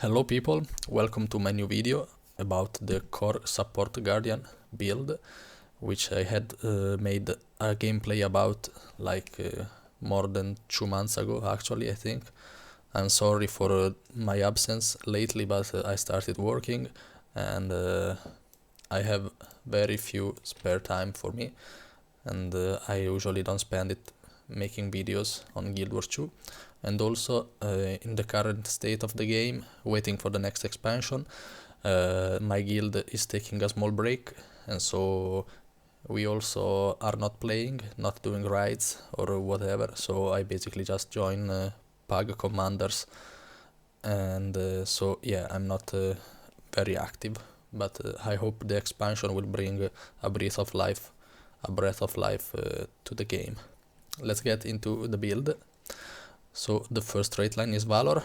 Hello people, welcome to my new video about the core support guardian build, which I had made a gameplay about more than 2 months ago actually, I think. I'm sorry for my absence lately, but I started working and I have very few spare time for me, and I usually don't spend it making videos on GW2. And also in the current state of the game, waiting for the next expansion, my guild is taking a small break, and so we also are not playing, not doing raids or whatever, so I basically just join pug commanders, and so yeah, I'm not very active, but I hope the expansion will bring a breath of life to the game. Let's get into the build. So the first trait line is Valor.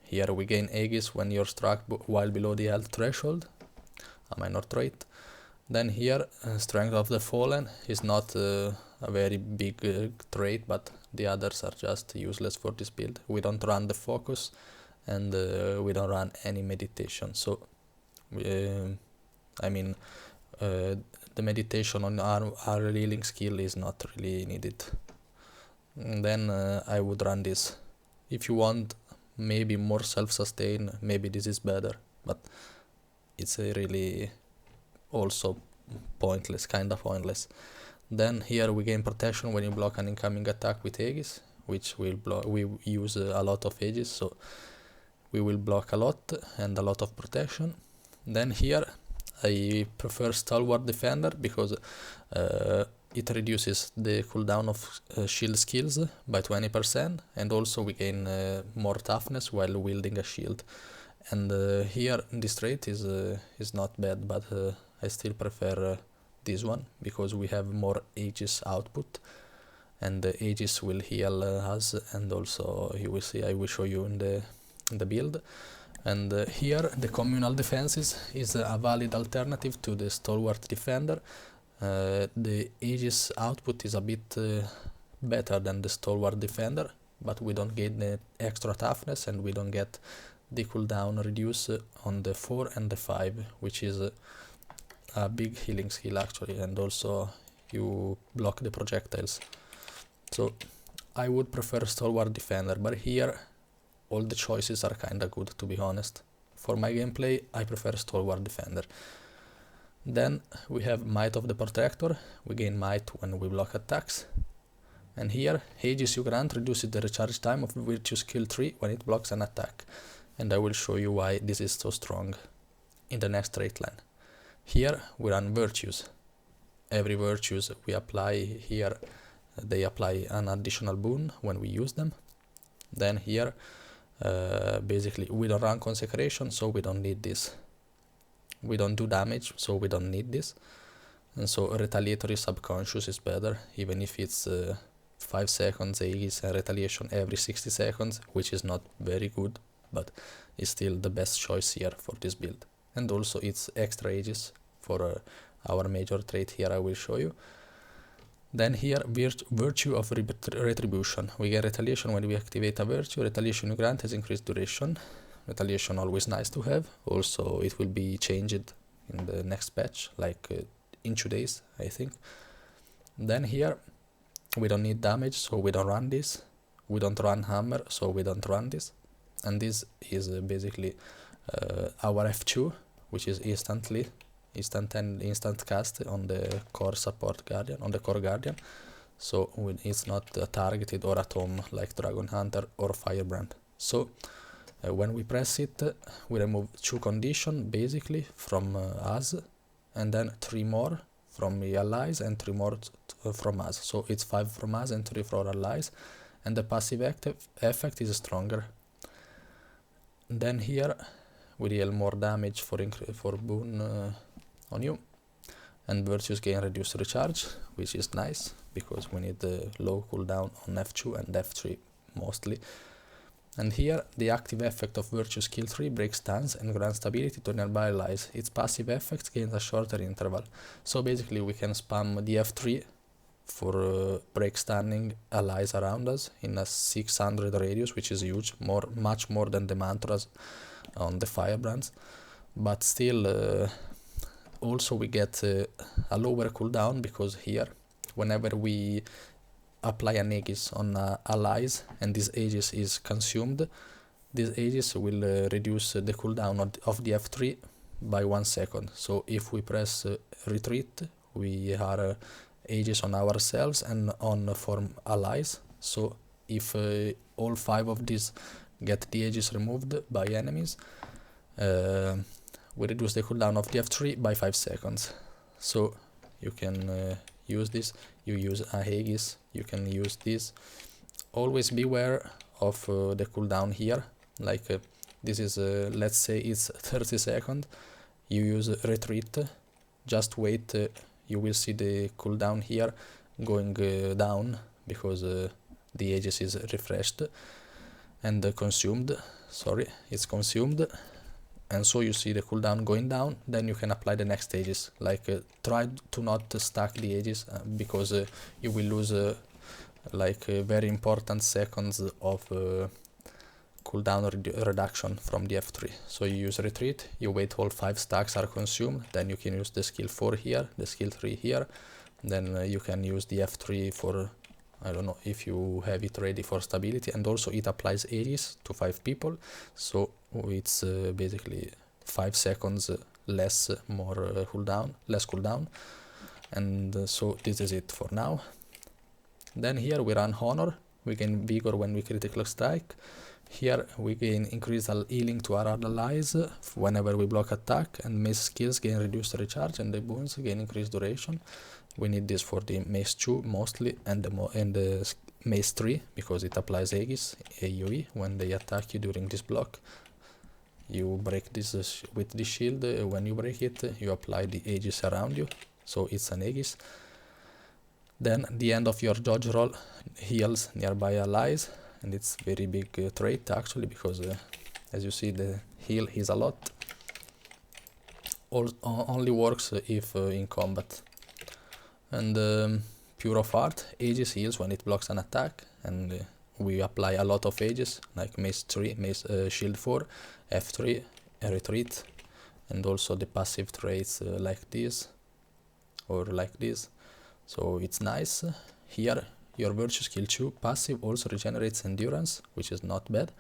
Here we gain Aegis when you're struck while below the health threshold, a minor trait. Then here Strength of the Fallen is not a very big trait, but the others are just useless for this build. We don't run the focus and we don't run any meditation, so the meditation on our healing skill is not really needed. And then I would run this. If you want maybe more self-sustain, maybe this is better, but it's really also pointless, kinda pointless. Then here we gain protection when you block an incoming attack with Aegis, which will we use a lot of Aegis, so we will block a lot and a lot of protection. Then here I prefer Stalwart Defender because it reduces the cooldown of shield skills by 20%, and also we gain more toughness while wielding a shield. And here this trait is not bad, but I still prefer this one because we have more Aegis output, and the Aegis will heal us, and also you will see, I will show you in the build. And here the communal defenses is a valid alternative to the Stalwart Defender. The Aegis output is a bit better than the Stalwart Defender, but we don't get the extra toughness and we don't get the cooldown reduce on the 4 and the 5, which is a big healing skill actually, and also you block the projectiles. So I would prefer Stalwart Defender, but here all the choices are kinda good, to be honest. For my gameplay I prefer Stalwart Defender. Then we have Might of the Protector. We gain might when we block attacks. And here Aegis you grant reduces the recharge time of Virtue Skill 3 when it blocks an attack, and I will show you why this is so strong in the next trait line. Here we run virtues. Every virtues we apply here, they apply an additional boon when we use them. Then here basically we don't run Consecration, so we don't need this. We don't do damage, so we don't need this. And so Retaliatory Subconscious is better, even if it's 5 seconds Aegis and Retaliation every 60 seconds, which is not very good, but it's still the best choice here for this build. And also it's extra Aegis for our major trait here, I will show you. Then here, Virtue of Retribution. We get Retaliation when we activate a virtue. Retaliation you grant has increased duration. Retaliation always nice to have. Also it will be changed in the next patch, like in 2 days I think. Then here we don't need damage, so we don't run this. We don't run Hammer, so we don't run this. And this is basically our F2, which is instant cast on the core support guardian, on the core guardian. So it's not targeted or at home like Dragon Hunter or Firebrand. So when we press it, we remove 2 conditions basically from us, and then 3 more from the allies and 3 more from us. So it's 5 from us and 3 from allies, and the passive effect is stronger. Then here we deal more damage for boon on you, and virtues gain reduced recharge, which is nice because we need the low cooldown on F2 and F3 mostly. And here the active effect of Virtue Skill 3 breaks stance and grants stability to nearby allies. Its passive effect gains a shorter interval. So basically we can spam the F3 for break stunning allies around us in a 600 radius, which is huge, much more than the mantras on the firebrands. But still, also we get a lower cooldown, because here, whenever we apply an Aegis on allies and this Aegis is consumed, this Aegis will reduce the cooldown of the F3 by 1 second. So if we press retreat, we are Aegis on ourselves and on form allies. So if all 5 of these get the Aegis removed by enemies, we reduce the cooldown of the F3 by 5 seconds. So you can use this, you use a Aegis, you can use this. Always beware of the cooldown here, like this is, let's say it's 30 seconds, you use retreat, just wait, you will see the cooldown here going down, because the Aegis is refreshed and consumed, sorry, it's consumed, and so you see the cooldown going down. Then you can apply the next Aegis, like try to not stack the Aegis, because you will lose very important seconds of cooldown reduction from the F3. So you use retreat, you wait all 5 stacks are consumed, then you can use the skill 4 here, the skill 3 here, then you can use the F3 for, I don't know, if you have it ready for stability, and also it applies Aegis to 5 people, so it's basically 5 seconds less cooldown, and so this is it for now. Then here we run Honor, we gain Vigor when we critical strike. Here we gain increased healing to our allies whenever we block attack, and mace skills gain reduced recharge, and the boons gain increased duration. We need this for the mace 2 mostly, and the mace 3, because it applies Aegis, AoE, when they attack you during this block. You break this with the shield, when you break it, you apply the Aegis around you, so it's an Aegis. Then the end of your dodge roll heals nearby allies, and it's very big trait actually, because as you see the heal is a lot. Only works if in combat. And Pure of Heart, Aegis heals when it blocks an attack, and we apply a lot of Aegis, like mace 3, shield 4, F3, retreat, and also the passive traits like this or like this. So it's nice. Here your virtue skill 2 passive also regenerates endurance, which is not bad,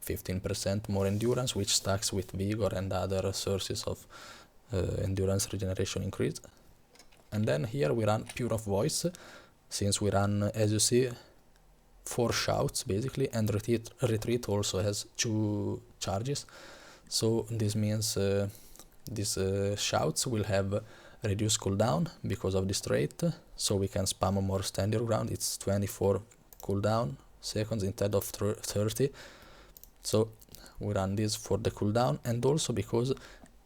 15% more endurance, which stacks with vigor and other sources of endurance regeneration increase. And then here we run Pure of Voice, since we run, as you see, 4 shouts basically, and retreat also has 2 charges. So this means these shouts will have reduced cooldown because of this trait, so we can spam more stand your ground. It's 24 cooldown seconds instead of 30, so we run this for the cooldown, and also because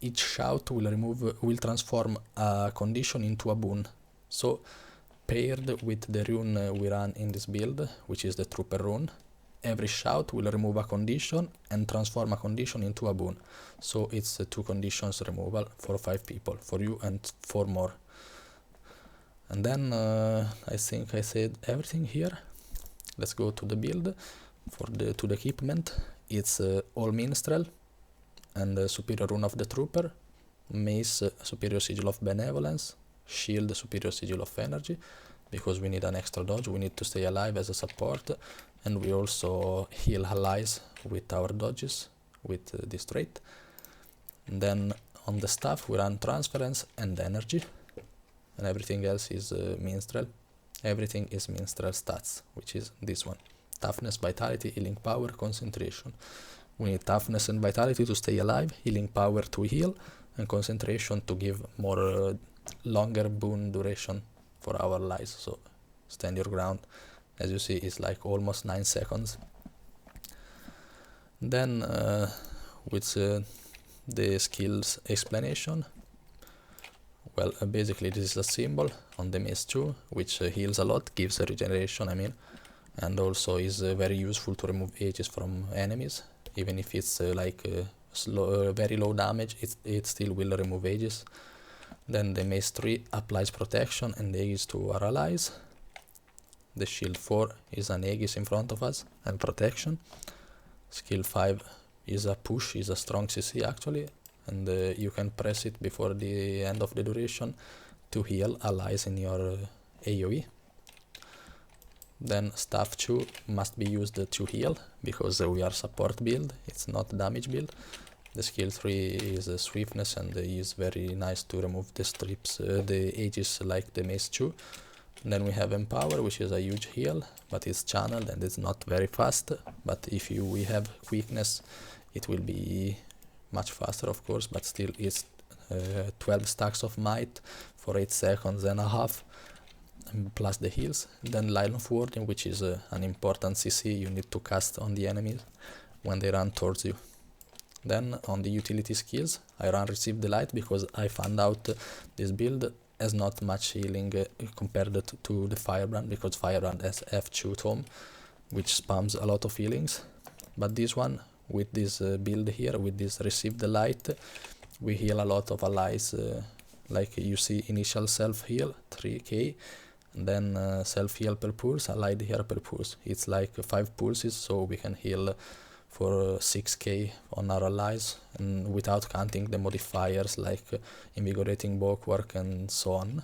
each shout will transform a condition into a boon. So paired with the rune we run in this build, which is the Trooper rune, every shout will remove a condition and transform a condition into a boon. So it's 2 conditions removal for 5 people, for you and 4 more. And then I think I said everything here. Let's go to the build. To the equipment, it's all minstrel and superior rune of the Trooper, mace superior sigil of benevolence, shield superior sigil of energy, because we need an extra dodge, we need to stay alive as a support, and we also heal allies with our dodges with this trait. And then on the staff we run transference and energy, and everything else is minstrel. Everything is minstrel stats, which is this one: toughness, vitality, healing power, concentration. We need toughness and vitality to stay alive, healing power to heal, and concentration to give more longer boon duration for our allies. So stand your ground, as you see, is like almost 9 seconds. Then with the skills explanation, well, basically this is a symbol on the mace 2, which heals a lot, gives a regeneration, and also is very useful to remove Aegis from enemies. Even if it's very low damage, it still will remove Aegis. Then the mace 3 applies protection and Aegis to our allies. The shield 4 is an Aegis in front of us and protection. Skill 5 is a push, is a strong CC actually, and you can press it before the end of the duration to heal allies in your AoE. Then staff 2 must be used to heal, because we are support build, it's not damage build. The skill 3 is swiftness, and is very nice to remove the strips, the ages like the mace 2. Then we have empower, which is a huge heal, but it's channeled and it's not very fast. But if we have quickness, it will be much faster, of course, but still it's 12 stacks of might for 8 seconds and a half, plus the heals. Then line of warding, which is an important CC you need to cast on the enemies when they run towards you. Then on the utility skills, I run receive the light because I found out this build has not much healing compared to the firebrand, because firebrand has F2 tome, which spams a lot of healings. But this one, with this build here, with this receive the light, we heal a lot of allies. Like you see, initial self heal 3k, and then self heal per pulse, allied here per pulse. It's like 5 pulses, so we can heal for 6k on our allies, and without counting the modifiers like invigorating bulwark and so on.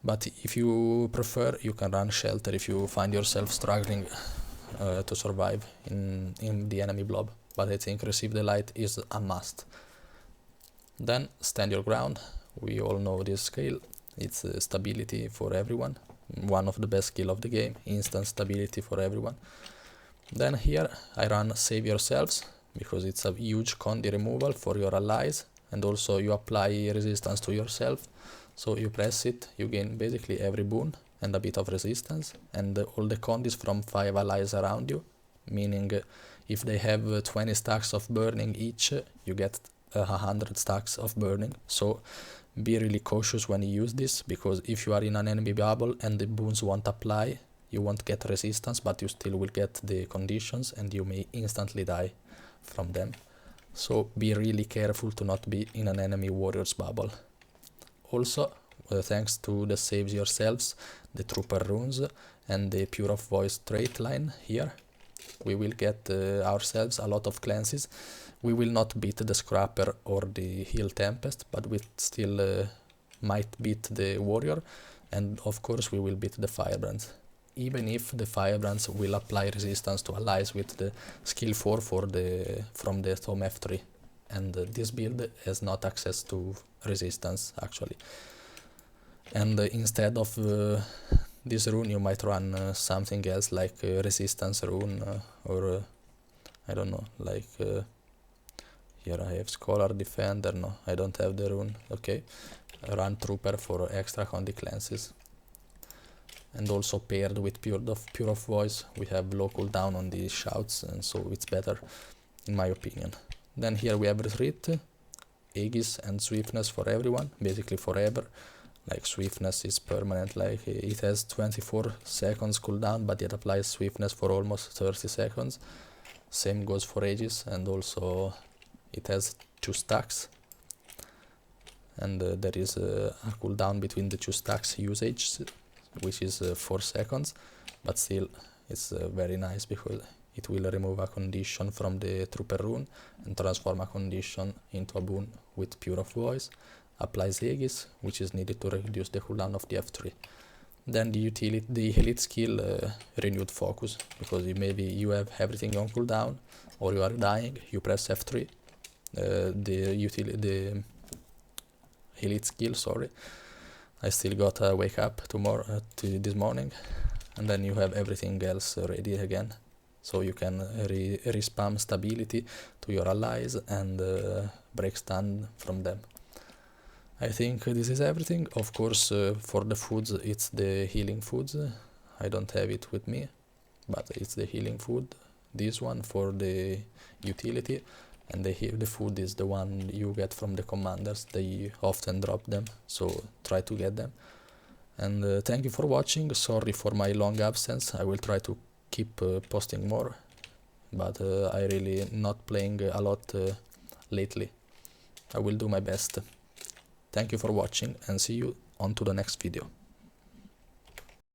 But if you prefer, you can run shelter if you find yourself struggling to survive in the enemy blob, but I think receive the light is a must. Then stand your ground, we all know this skill, it's stability for everyone, one of the best skill of the game, instant stability for everyone. Then here I run save yourselves, because it's a huge condi removal for your allies, and also you apply resistance to yourself. So you press it, you gain basically every boon and a bit of resistance, and all the condis from 5 allies around you, meaning if they have 20 stacks of burning each, you get 100 stacks of burning. So be really cautious when you use this, because if you are in an enemy bubble and the boons won't apply, you won't get resistance, but you still will get the conditions, and you may instantly die from them. So be really careful to not be in an enemy warrior's bubble. Also, thanks to the saves yourselves, the trooper runes, and the pure of voice trait line here, we will get ourselves a lot of cleanses. We will not beat the scrapper or the heal tempest, but we still might beat the warrior, and of course we will beat the firebrands. Even if the firebrands will apply resistance to allies with the skill 4 from the Tome F3, and this build has not access to resistance actually. And instead of this rune, you might run something else like resistance rune, or I don't know, like here I have scholar defender. No, I don't have the rune. Okay, run trooper for extra condi cleanses. And also paired with pure of voice, we have low cooldown on the shouts, and so it's better in my opinion. Then here we have retreat, Aegis and swiftness for everyone, basically forever. Like swiftness is permanent, like it has 24 seconds cooldown, but it applies swiftness for almost 30 seconds. Same goes for Aegis, and also it has 2 stacks, and there is a cooldown between the 2 stacks usage, which is 4 seconds, but still it's very nice, because it will remove a condition from the trooper rune and transform a condition into a boon with pure of voice, applies Aegis, which is needed to reduce the cooldown of the F3. Then the elite skill, renewed focus, because maybe you have everything on cooldown or you are dying, you press F3, the elite skill, sorry, I still gotta wake up this morning, and then you have everything else ready again. So you can respam stability to your allies and break stun from them. I think this is everything. Of course, for the foods, it's the healing foods. I don't have it with me, but it's the healing food. This one for the utility, and the food is the one you get from the commanders. They often drop them, so try to get them. And thank you for watching. Sorry for my long absence. I will try to keep posting more, but I really not playing a lot lately. I will do my best. Thank you for watching, and see you on to the next video.